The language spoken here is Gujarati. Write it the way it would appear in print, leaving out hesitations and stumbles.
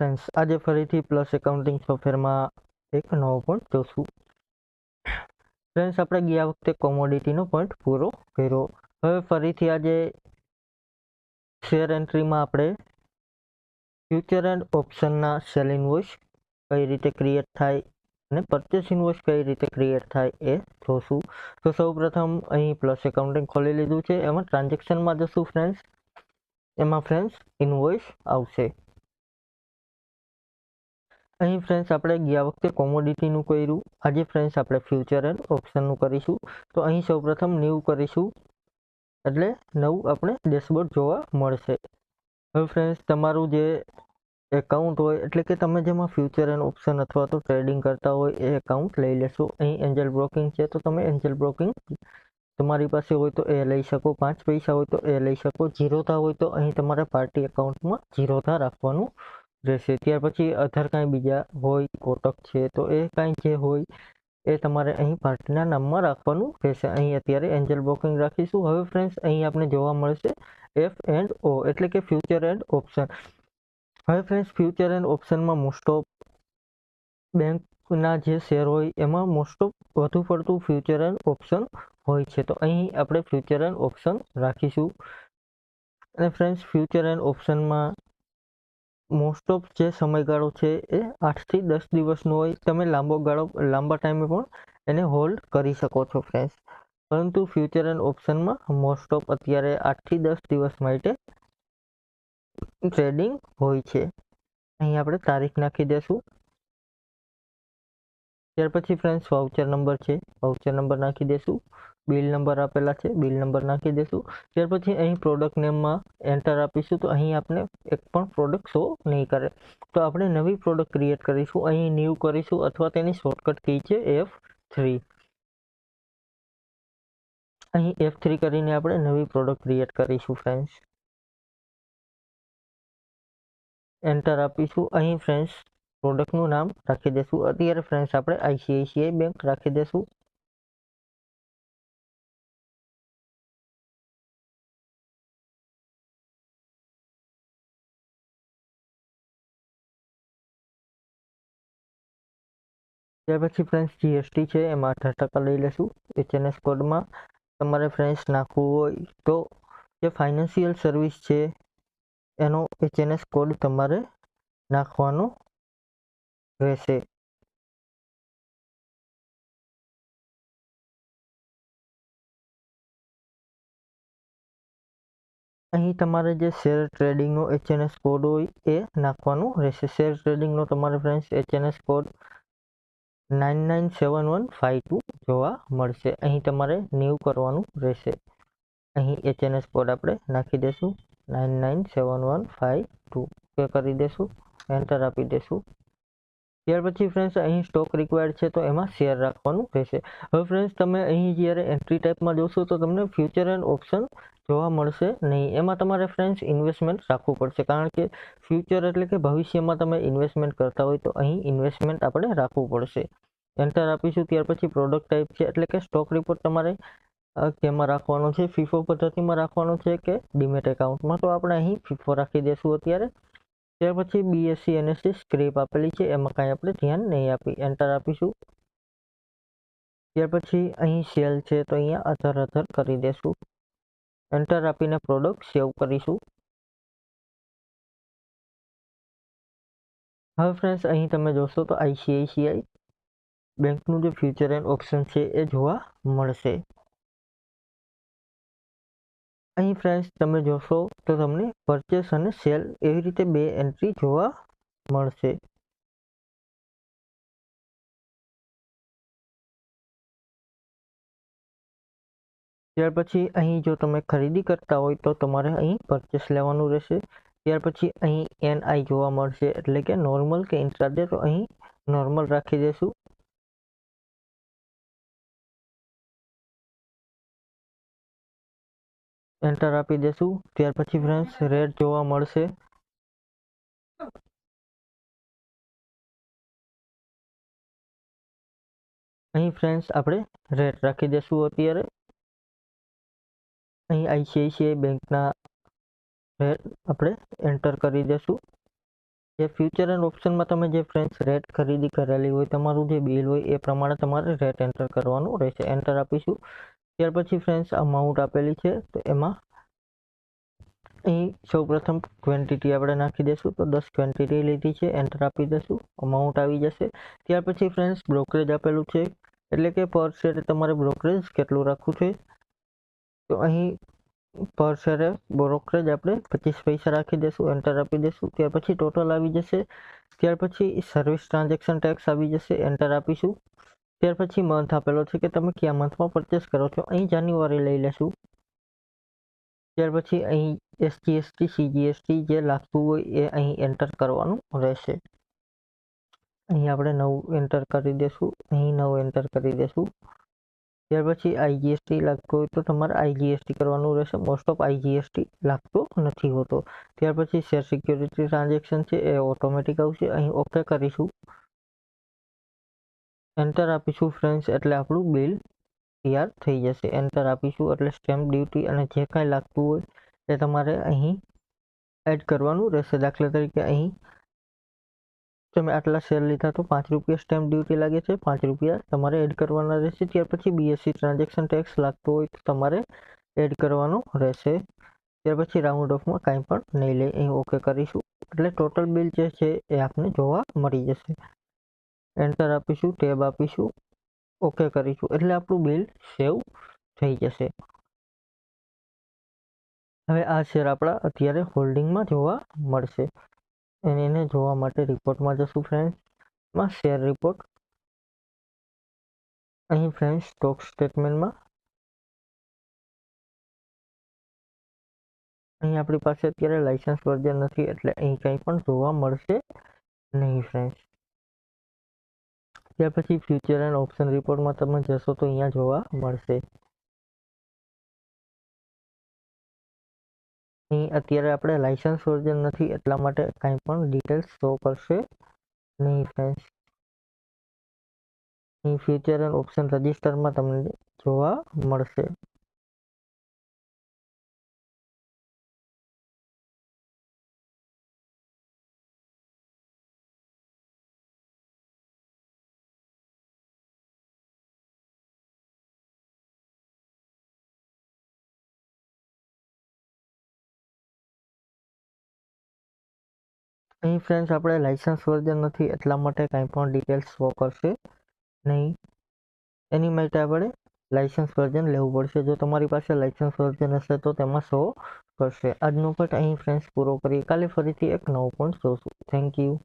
ફ્રેન્ડ્સ, આજે ફરીથી પ્લસ એકાઉન્ટિંગ સોફ્ટવેરમાં એક નવો પોઈન્ટ જોશું. ફ્રેન્ડ્સ, આપણે ગયા વખતે કોમોડિટીનો પોઈન્ટ પૂરો કર્યો. હવે ફરીથી આજે શેર એન્ટ્રીમાં આપણે ફ્યુચર એન્ડ ઓપ્શનના સેલ ઇનવોઇસ કઈ રીતે ક્રિએટ થાય અને પરચેસ ઇનવોઇસ કઈ રીતે ક્રિએટ થાય એ જોશું. તો સૌપ્રથમ અહીં પ્લસ એકાઉન્ટિંગ ખોલી લીધું છે. એમાં ટ્રાન્ઝેક્શનમાં જશું ફ્રેન્ડ્સ. એમાં ફ્રેન્ડ્સ ઇનવોઇસ આવશે. અહીં ફ્રેન્ડ્સ આપણે ગયા વખતે કોમોડિટીનું કર્યું. આજે ફ્રેન્ડ્સ આપણે ફ્યુચર એન્ડ ઓપ્શનનું કરીશું. તો અહીં સૌપ્રથમ ન્યૂ કરીશું, એટલે નવું આપણે ડેશબોર્ડ જોવા મળશે. હવે ફ્રેન્ડ્સ, તમારું જે એકાઉન્ટ હોય, એટલે કે તમે જેમાં ફ્યુચર એન્ડ ઓપ્શન અથવા તો ટ્રેડિંગ કરતા હોય એ એકાઉન્ટ લઈ લેશો. અહીં એન્જલ બ્રોકિંગ છે, તો તમે એન્જલ બ્રોકિંગ તમારી પાસે હોય તો એ લઈ શકો. 5 પૈસા હોય તો એ લઈ શકો. ઝીરોધા હોય તો અહીં તમારે પાર્ટી એકાઉન્ટમાં ઝીરોધા રાખવાનું રહેશે. ત્યાર પછી અધર કાંઈ બીજા હોય, કોટક છે, તો એ કાંઈ જે હોય એ તમારે અહીં પાર્ટીના નામમાં રાખવાનું રહેશે. અહીં અત્યારે એન્જલ બ્રોકિંગ રાખીશું. હવે ફ્રેન્ડ્સ, અહીં આપણે જોવા મળશે F&O, એટલે કે ફ્યુચર એન્ડ ઓપ્શન. હવે ફ્રેન્ડ્સ, ફ્યુચર એન્ડ ઓપ્શનમાં મોસ્ટ ઓફ બેંકના જે શેર હોય એમાં મોસ્ટ ઓફ વધુ પડતું ફ્યુચર એન્ડ ઓપ્શન હોય છે. તો અહીં આપણે ફ્યુચર એન્ડ ઓપ્શન રાખીશું. અને ફ્રેન્ડ્સ, ફ્યુચર એન્ડ ઓપ્શનમાં મોસ્ટ ઓફ જે સમયગાળો છે એ 8 થી 10 દિવસનો હોય. તમે લાંબા ટાઈમે પણ એને હોલ્ડ કરી શકો છો ફ્રેન્ડ્સ. પરંતુ ફ્યુચર એન્ડ ઓપ્શનમાં મોસ્ટ ઓફ અત્યારે 8 થી 10 દિવસ માટે ટ્રેડિંગ હોય છે. અહીં આપણે તારીખ નાખી દેશું. ત્યાર પછી ફ્રેન્ડ્સ વાઉચર નંબર છે, વાઉચર નંબર નાખી દેશું. બિલ નંબર આપેલા છે, બિલ નંબર નાખી દેશું. ત્યાર પછી અહીં પ્રોડક્ટ નેમમાં એન્ટર આપીશું. તો અહીં આપણે એક પણ પ્રોડક્ટ શો નહીં કરે. તો આપણે નવી પ્રોડક્ટ ક્રિએટ કરીશું. અહીં ન્યૂ કરીશું, અથવા તેની શોર્ટકટ કી છે F3. અહીં F3 કરીને આપણે નવી પ્રોડક્ટ ક્રિએટ કરીશું ફ્રેન્ડ્સ. એન્ટર આપીશું. અહીં ફ્રેન્ડ્સ પ્રોડક્ટનું નામ રાખી દેશું. અત્યારે ફ્રેન્ડ્સ આપણે ICICI બેંક રાખી દેશું. ત્યાર પછી ફ્રેન્ડ્સ GST છે, એમાં 18% લઈ લેશું. HNS કોડમાં તમારે ફ્રેન્ડ્સ નાખવું હોય તો જે ફાઇનાન્શિયલ સર્વિસ છે એનો HNS કોડ તમારે નાખવાનો રહેશે. અહીં તમારે જે શેર ટ્રેડિંગનો HNS કોડ હોય એ નાખવાનો રહેશે. શેર ટ્રેડિંગનો તમારે ફ્રેન્ડ્સ HNS કોડ 997152 જોવા મળશે. અહીં તમારે ન્યૂ કરવાનું રહેશે. અહીં HNS કોડ આપણે નાખી દેશું 997152 પે કરી દેશું. એન્ટર આપી દેશું. ત્યાર પછી ફ્રેન્ડ્સ અહીં સ્ટોક રિક્વાયર્ડ છે, તો એમાં શેર રાખવાનું રહેશે. હવે ફ્રેન્ડ્સ, તમે અહીં જ્યારે એન્ટ્રી ટાઈપમાં જોશો તો તમને ફ્યુચર એન્ડ ઓપ્શન જોવા મળશે નહીં. એમાં તમારે ફ્રેન્ડ્સ ઇન્વેસ્ટમેન્ટ રાખવું પડશે, કારણ કે ફ્યુચર એટલે કે ભવિષ્યમાં તમે ઇન્વેસ્ટમેન્ટ કરતા હોય તો અહીં ઇન્વેસ્ટમેન્ટ આપણે રાખવું પડશે. એન્ટર આપીશું. ત્યાર પછી પ્રોડક્ટ ટાઈપ છે, એટલે કે સ્ટોક રિપોર્ટ તમારે કેમાં રાખવાનો છે, FIFO પદ્ધતિમાં રાખવાનો છે કે ડીમેટ એકાઉન્ટમાં. તો આપણે અહીં FIFO રાખી દઈશું અત્યારે. ત્યાર પછી BSE NSE સ્ક્રિપ આપેલી છે, એમાં કાંઈ આપણે ધ્યાન નહીં આપી. એન્ટર આપીશું. ત્યાર પછી અહીં સેલ છે, તો અહીંયા અધર કરી દેશું. એન્ટર આપીને પ્રોડક્ટ સેવ કરીશું. હવે ફ્રેન્ડ્સ, અહીં તમે જોશો તો ICICI બેંકનું જે ફ્યુચર એન્ડ ઓપ્શન છે એ જોવા મળશે. અહીં ફ્રેન્ડ્સ તમે જોશો તો તમને પરચેસ અને સેલ એવી રીતે 2 એન્ટ્રી જોવા મળશે. ત્યાર પછી અહીં જો તમે ખરીદી કરતા હોય તો તમારે અહીં પરચેસ લેવાનું રહેશે. ત્યાર પછી અહીં NI જોવા મળશે, એટલે કે નોર્મલ કે ઇન્ટ્રાડે. તો અહીં નોર્મલ રાખી દઈશું. એન્ટર આપી દેશું. ત્યાર પછી ફ્રેન્ડ્સ રેટ જોવા મળશે. અહીં ફ્રેન્ડ્સ આપણે રેટ રાખી દઈશું અત્યારે. અહીં ICICI બેંકના રેટ આપણે એન્ટર કરી દઈશું. જે ફ્યુચર એન્ડ ઓપ્શનમાં તમે જે ફ્રેન્ડ્સ રેટ ખરીદી કરેલી હોય, તમારું જે બિલ હોય એ પ્રમાણે તમારે રેટ એન્ટર કરવાનું રહેશે. એન્ટર આપીશું. ત્યાર પછી ફ્રેન્ડ્સ અમાઉન્ટ આપેલી છે, તો એમાં અહીં સૌપ્રથમ ક્વોન્ટિટી આપણે નાખી દઈશું. તો 10 ક્વોન્ટિટી લીધી છે, એન્ટર આપી દઈશું. અમાઉન્ટ આવી જશે. ત્યાર પછી ફ્રેન્ડ્સ બ્રોકરેજ આપેલું છે, એટલે કે પર શેર તમારે બ્રોકરેજ કેટલું રાખવું છે. તો અહીં પર શેરે બ્રોકરેજ આપણે 25 પૈસા રાખી દઈશું. એન્ટર આપી દઈશું. ત્યાર પછી ટોટલ આવી જશે. ત્યાર પછી સર્વિસ ટ્રાન્ઝેક્શન ટેક્સ આવી જશે. એન્ટર આપીશું. ત્યાર પછી મંથ આપેલો છે કે તમે કયા મંથમાં પરચેસ કરો છો. અહીં જાન્યુઆરી લઈ લેશું. ત્યાર પછી અહીં SGST CGST જે લાગતું હોય એ અહીં એન્ટર કરવાનું રહેશે. અહીં આપણે 9 એન્ટર કરી દઈશું. અહીં 9 એન્ટર કરી દઈશું. ત્યાર પછી IGST લાગતો હોય તો તમારે IGST કરવાનું રહેશે. મોસ્ટ ઓફ IGST લાગતો નથી હોતો. ત્યાર પછી શેર સિક્યોરિટી ટ્રાન્ઝેક્શન છે એ ઓટોમેટિક આવશે. અહીં ઓકે કરીશું. એન્ટર આપીશું ફ્રેન્ડ્સ, એટલે આપણું બિલ તૈયાર થઈ જશે. એન્ટર આપીશું એટલે સ્ટેમ્પ ડ્યુટી અને જે કાંઈ લાગતું હોય એ તમારે અહીં એડ કરવાનું રહેશે. દાખલા તરીકે અહીં તમે આટલા શેર લીધા તો 5 રૂપિયા સ્ટેમ્પ ડ્યુટી લાગે છે. 5 રૂપિયા તમારે એડ કરવાના રહેશે. ત્યાર પછી BSE ટ્રાન્ઝેક્શન ટેક્સ લાગતો હોય તો તમારે એડ કરવાનો રહેશે. ત્યાર પછી રાઉન્ડ ઓફમાં કાંઈ પણ નહીં લે. અહીં ઓકે કરીશું એટલે ટોટલ બિલ જે છે એ આપને જોવા મળી જશે. એન્ટર આપીશું, ટેબ આપીશું, ઓકે કરીશું એટલે આપણું બિલ સેવ થઈ જશે. હવે આ શેર આપણા અત્યારે હોલ્ડિંગમાં જોવા મળશે. અને એને જોવા માટે રિપોર્ટમાં જશું ફ્રેન્ડ્સમાં, શેર રિપોર્ટ. અહીં ફ્રેન્ડ્સ સ્ટોક સ્ટેટમેન્ટમાં અહીં આપણી પાસે અત્યારે લાઇસન્સ વર્ઝન નથી, એટલે અહીં કંઈ પણ જોવા મળશે નહીં ફ્રેન્ડ્સ. ત્યાર પછી ફ્યુચર એન્ડ ઓપ્શન રિપોર્ટમાં તમે જશો તો અહીંયા જોવા મળશે. અહીં અત્યારે આપણે લાઇસન્સ વર્ઝન નથી એટલા માટે કાંઈ પણ ડિટેલ્સ શો કરશે નહીં ફ્રેન્ડ્સ. અહીં ફ્યુચર એન્ડ ઓપ્શન રજિસ્ટરમાં તમને જોવા મળશે. અહીં ફ્રેન્ડ્સ આપણે લાઇસન્સ વર્ઝન નથી એટલા માટે કાંઈ પણ ડિટેલ્સ શો કરશે નહીં. એની માટે આપણે લાઇસન્સ વર્ઝન લેવું પડશે. જો તમારી પાસે લાઇસન્સ વર્ઝન હશે તો તેમાં શો કરશે. આજનો પાઠ અહીં ફ્રેન્ડ્સ પૂરો કરીએ. કાલે ફરીથી એક નવો પોઈન્ટ જોશું. Thank you.